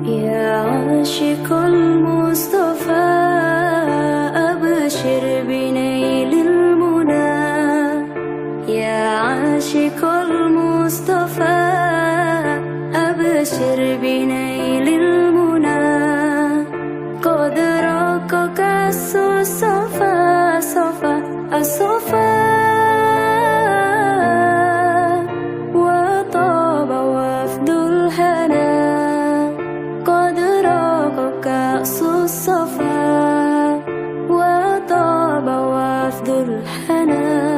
يا عاشق المصطفى أبشر بنيل المنى. يا عاشق المصطفى أبشر بنيل المنى. قد رقك الصفا صفا الصفا وطاب وفد الهنا. قد راق كأس الصفا وطاب وفد الحنان.